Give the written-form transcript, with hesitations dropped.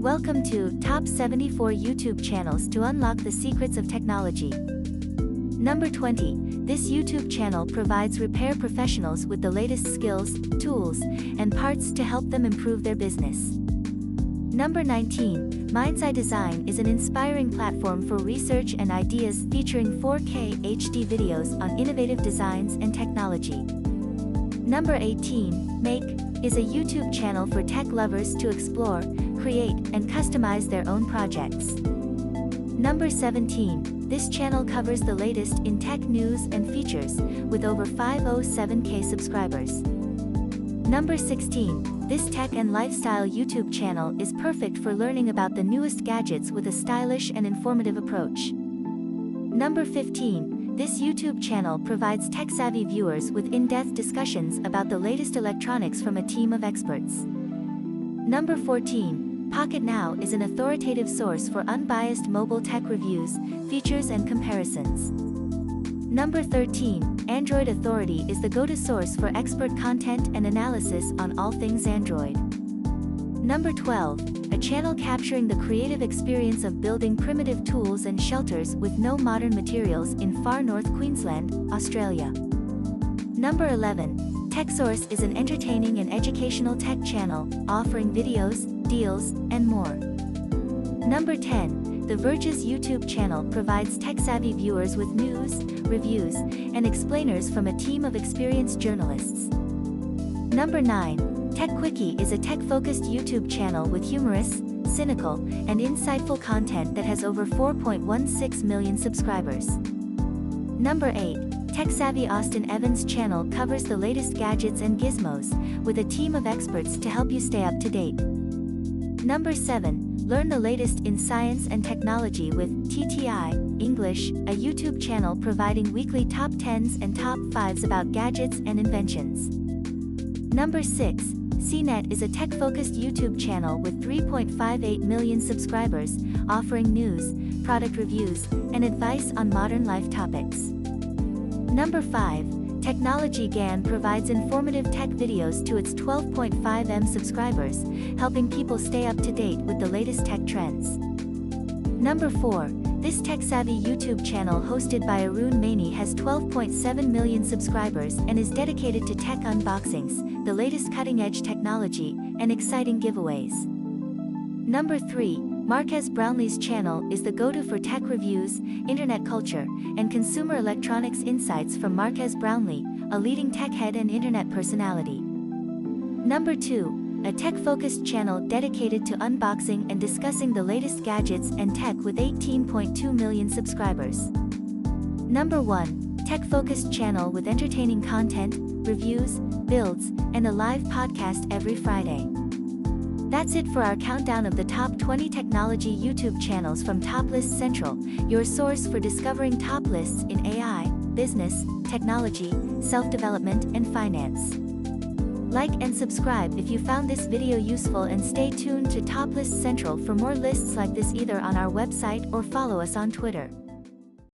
Welcome to Top 74 YouTube Channels to Unlock the Secrets of Technology. Number 20. This YouTube channel provides repair professionals with the latest skills, tools, and parts to help them improve their business. Number 19. Mind's Eye Design is an inspiring platform for research and ideas featuring 4K HD videos on innovative designs and technology. Number 18. Make is a YouTube channel for tech lovers to explore, create, and customize their own projects. Number 17. This channel covers the latest in tech news and features, with over 507K subscribers. Number 16. This tech and lifestyle YouTube channel is perfect for learning about the newest gadgets with a stylish and informative approach. Number 15. This YouTube channel provides tech-savvy viewers with in-depth discussions about the latest electronics from a team of experts. Number 14. Pocket Now is an authoritative source for unbiased mobile tech reviews, features and comparisons. Number 13. Android Authority is the go-to source for expert content and analysis on all things Android. Number 12. A channel capturing the creative experience of building primitive tools and shelters with no modern materials in far north Queensland, Australia. Number 11. TechSource is an entertaining and educational tech channel, offering videos, deals, and more. Number 10. The Verge's YouTube channel provides tech-savvy viewers with news, reviews, and explainers from a team of experienced journalists. Number 9. Techquickie is a tech-focused YouTube channel with humorous, cynical, and insightful content that has over 4.16 million subscribers. Number 8. Tech-savvy Austin Evans' channel covers the latest gadgets and gizmos, with a team of experts to help you stay up to date. Number 7. Learn the latest in science and technology with TTI English, a YouTube channel providing weekly top 10s and top 5s about gadgets and inventions. Number 6. CNET is a tech-focused YouTube channel with 3.58 million subscribers, offering news, product reviews, and advice on modern life topics. Number 5. Technology GAN provides informative tech videos to its 12.5M subscribers, helping people stay up to date with the latest tech trends. Number 4. This tech-savvy YouTube channel hosted by Arun Maini has 12.7 million subscribers and is dedicated to tech unboxings, the latest cutting-edge technology, and exciting giveaways. Number 3. Marques Brownlee's channel is the go-to for tech reviews, internet culture, and consumer electronics insights from Marques Brownlee, a leading tech head and internet personality. Number 2. A tech-focused channel dedicated to unboxing and discussing the latest gadgets and tech with 18.2 million subscribers. Number 1. Tech-focused channel with entertaining content, reviews, builds, and a live podcast every Friday. That's it for our countdown of the top 20 technology YouTube channels from Top List Central, your source for discovering top lists in AI, business, technology, self-development, and finance. Like and subscribe if you found this video useful, and stay tuned to Top List Central for more lists like this either on our website or follow us on Twitter.